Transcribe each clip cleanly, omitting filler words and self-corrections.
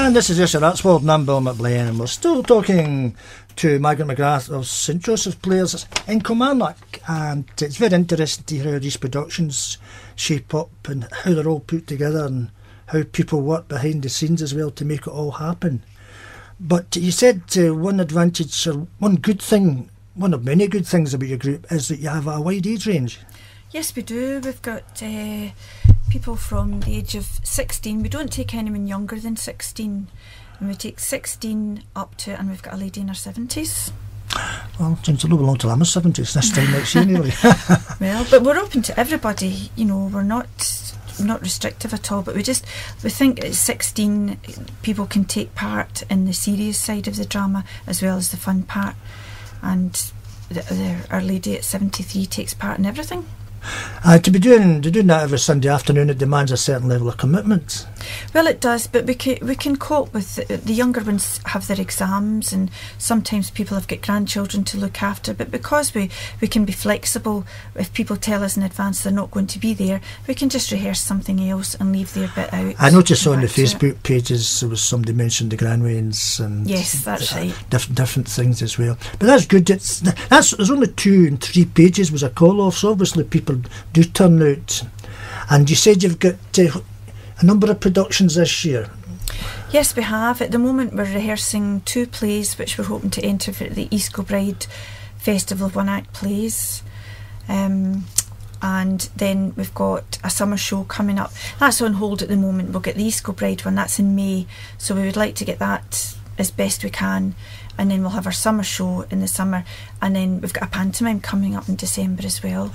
And this is just your Artsworld, and I'm Bill McLean, and we're still talking to Margaret McGrath of St Joseph's Players in Kilmarnock, and it's very interesting to hear how these productions shape up and how they're all put together and how people work behind the scenes as well to make it all happen. But you said one advantage, or one good thing, one of many good things about your group is that you have a wide age range. Yes, we do. We've got people from the age of 16. We don't take anyone younger than 16. And we take 16 up to, and we've got a lady in her 70s. Well, since a little long till I'm in 70s this time next year, nearly. Well, but we're open to everybody. You know, we're not restrictive at all. But we think at 16 people can take part in the serious side of the drama as well as the fun part. And our lady at 73 takes part in everything. To be doing that every Sunday afternoon, it demands a certain level of commitment. Well, it does, but we can cope with the younger ones have their exams, and sometimes people have got grandchildren to look after. But because we can be flexible, if people tell us in advance they're not going to be there, we can just rehearse something else and leave their bit out. I noticed on the Facebook pages there was somebody mentioned the Granwains and yes, that's right, different things as well. But that's good. There's only 2 and 3 pages was a call off, so obviously people do turn out. And you said you've got a number of productions this year. Yes, we have. At the moment we're rehearsing 2 plays which we're hoping to enter for the East Kilbride Festival of One Act Plays, and then we've got a summer show coming up. That's on hold at the moment. We'll get the East Kilbride one, that's in May, so we would like to get that as best we can, and then we'll have our summer show in the summer, and then we've got a pantomime coming up in December as well.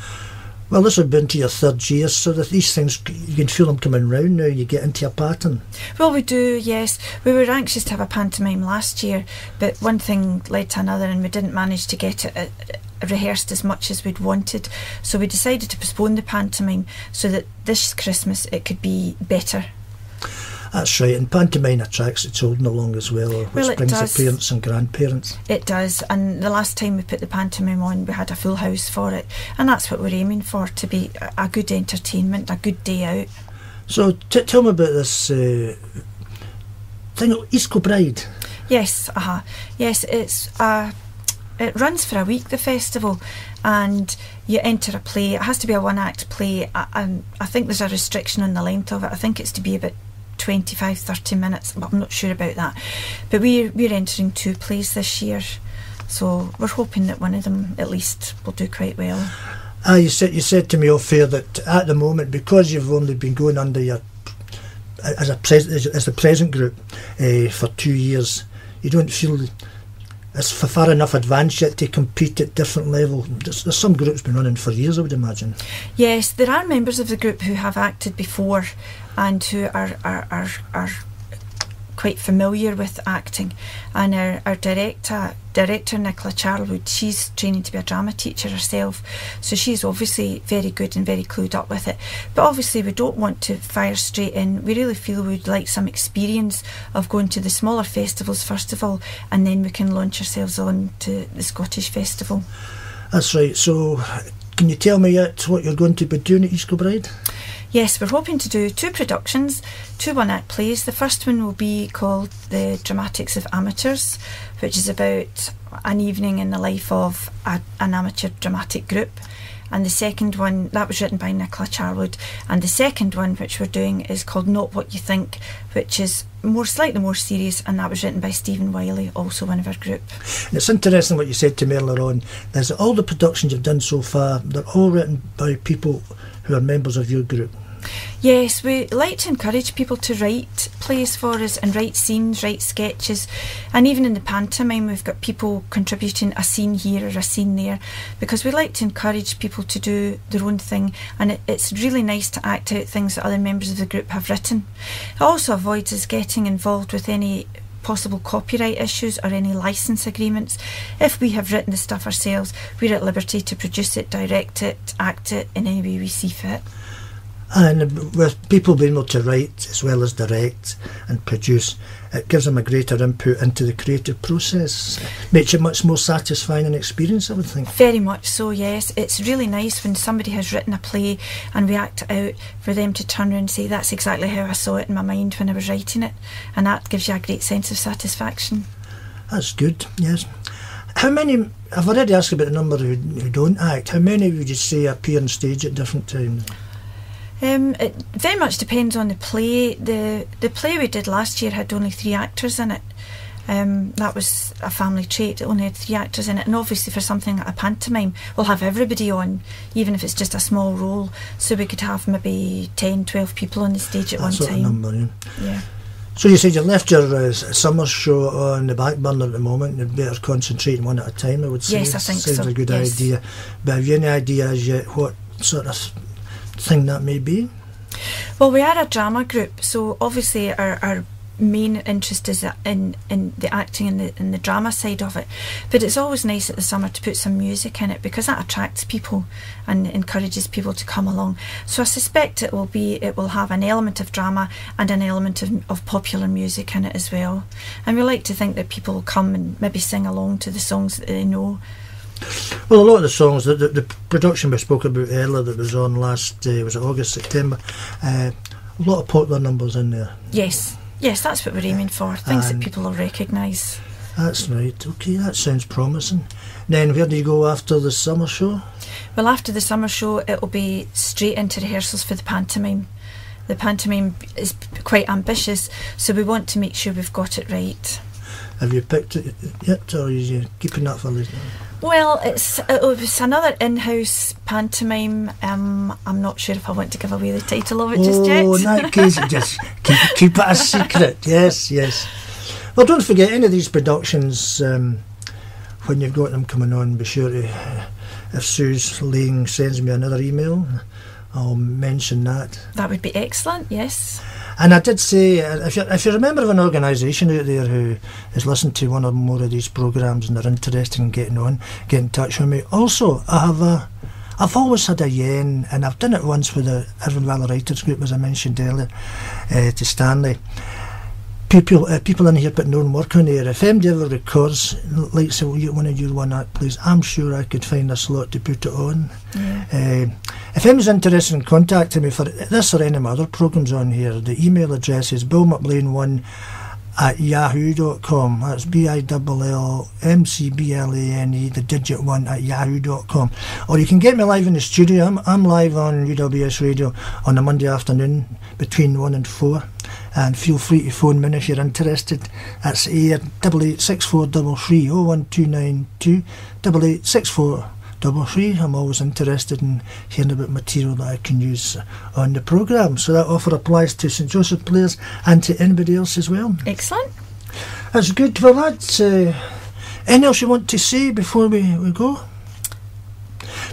Well, this has been to your 3rd year, so that these things, you can feel them coming round now, you get into a pattern. Well, we do, yes. We were anxious to have a pantomime last year, but one thing led to another and we didn't manage to get it rehearsed as much as we'd wanted. So we decided to postpone the pantomime so that this Christmas it could be better. That's right, and pantomime attracts the children along as well, which brings the parents and grandparents. It does, and the last time we put the pantomime on we had a full house for it, and that's what we're aiming for, to be a good entertainment, a good day out. So tell me about this thing, East Kilbride. Yes, yes, it runs for a week, the festival, and you enter a play. It has to be a 1-act play, and I think there's a restriction on the length of it. I think it's to be about 25-30 minutes, but I'm not sure about that. But we're entering 2 plays this year, so we're hoping that one of them at least will do quite well. You said to me off air that at the moment, because you've only been going under your as the present group for 2 years, you don't feel it's far enough advanced yet to compete at different level. There's some groups been running for years, I would imagine. Yes, there are members of the group who have acted before and who are quite familiar with acting, and our director Nicola Charlwood, she's training to be a drama teacher herself, so she's obviously very good and very clued up with it. But obviously we don't want to fire straight in. We really feel we'd like some experience of going to the smaller festivals first of all, and then we can launch ourselves on to the Scottish Festival. That's right. So can you tell me yet what you're going to be doing at East Kilbride? Yes, we're hoping to do 2 productions, 2 1-act plays. The first one will be called The Dramatics of Amateurs, which is about an evening in the life of an amateur dramatic group. And the second one, that was written by Nicola Charlwood, and the second one which we're doing is called Not What You Think, which is slightly more serious, and that was written by Stephen Wiley, also one of our group. And it's interesting what you said to me earlier on, is that all the productions you've done so far, they're all written by people who are members of your group. Yes, we like to encourage people to write plays for us and write scenes, write sketches, and even in the pantomime we've got people contributing a scene here or a scene there, because we like to encourage people to do their own thing, and it's really nice to act out things that other members of the group have written. It also avoids us getting involved with any possible copyright issues or any licence agreements. If we have written the stuff ourselves, we're at liberty to produce it, direct it, act it in any way we see fit. And with people being able to write as well as direct and produce, it gives them a greater input into the creative process. Makes it much more satisfying an experience, I would think. Very much so, yes. It's really nice when somebody has written a play and we act it out, for them to turn around and say, that's exactly how I saw it in my mind when I was writing it. And that gives you a great sense of satisfaction. That's good, yes. How many, I've already asked about the number who don't act. How many would you say appear on stage at different times? It very much depends on the play. The play we did last year had only 3 actors in it. That was a family trait. It only had 3 actors in it, and obviously for something like a pantomime, we'll have everybody on, even if it's just a small role, so we could have maybe 10, 12 people on the stage at one time. That sort of number, yeah. So you said you left your summer show on the back burner at the moment. You'd better concentrate on one at a time, I would say. Yes, I think so. Sounds a good idea. But have you any idea as yet what sort of thing that may be? Well, we are a drama group, so obviously our main interest is in the acting and the drama side of it, but it's always nice at the summer to put some music in it, because that attracts people and encourages people to come along. So I suspect it will have an element of drama and an element of popular music in it as well, and we like to think that people will come and maybe sing along to the songs that they know. Well, a lot of the songs, the production we spoke about earlier that was on last, was it August, September, a lot of popular numbers in there. Yes, that's what we're aiming for, things that people will recognise. That's right, okay, that sounds promising. Then where do you go after the summer show? Well, after the summer show it will be straight into rehearsals for the pantomime. The pantomime is quite ambitious, so we want to make sure we've got it right. Have you picked it yet, or are you keeping that for later? Well, it's another in-house pantomime. I'm not sure if I want to give away the title of it just yet. Oh, in that case, just keep it a secret. Yes. Well, don't forget, any of these productions, when you've got them coming on, be sure to, if Sue's Lang sends me another email, I'll mention that. That would be excellent, yes. And I did say, if you're a member of an organisation out there who has listened to one or more of these programmes and they're interested in getting on, get in touch with me. Also, I've always had a yen, and I've done it once with the Irvine Valley Writers Group, as I mentioned earlier, to Stanley. People in here putting their own work on here. If anybody ever records, like say, you want to do one act, please, I'm sure I could find a slot to put it on. Yeah. If anyone's interested in contacting me for this or any of my other programmes on here, the email address is billmcblane1@yahoo.com. That's BILLMCBLANE, the digit 1 at yahoo.com. Or you can get me live in the studio. I'm live on UWS Radio on a Monday afternoon between 1 and 4. And feel free to phone me if you're interested. That's 886433 01292 886433. I'm always interested in hearing about material that I can use on the programme. So that offer applies to St Joseph players and to anybody else as well. Excellent. That's good. Well, that's anything else you want to say before we go?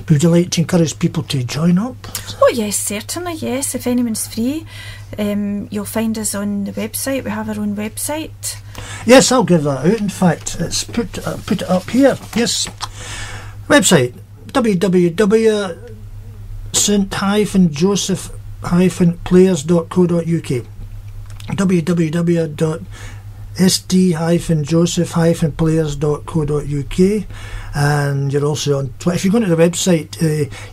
Would you like to encourage people to join up? Oh yes, certainly, yes. If anyone's free, you'll find us on the website. We have our own website. Yes, I'll give that out. In fact, it's put it up here. Yes. Website www.st-joseph-players.co.uk www.st-joseph-players.co.uk, and you're also on Twitter. If you go to the website,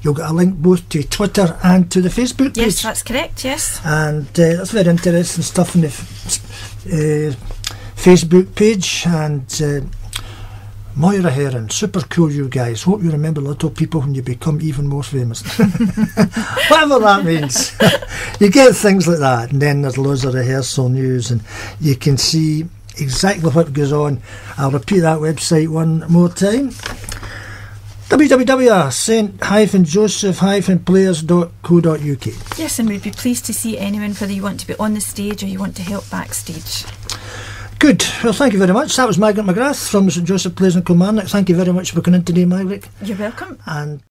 you'll get a link both to Twitter and to the Facebook page. Yes, that's correct, yes. And that's very interesting stuff on the Facebook page. And Moira Heron, super cool, you guys. Hope you remember little people when you become even more famous. Whatever that means. You get things like that, and then there's loads of rehearsal news, and you can see exactly what goes on. I'll repeat that website one more time. www.st-joseph-players.co.uk. Yes, and we'd be pleased to see anyone, whether you want to be on the stage or you want to help backstage. Good. Well, thank you very much. That was Margaret McGrath from St Joseph Players in Kilmarnock. Thank you very much for coming in today, Margaret. You're welcome. And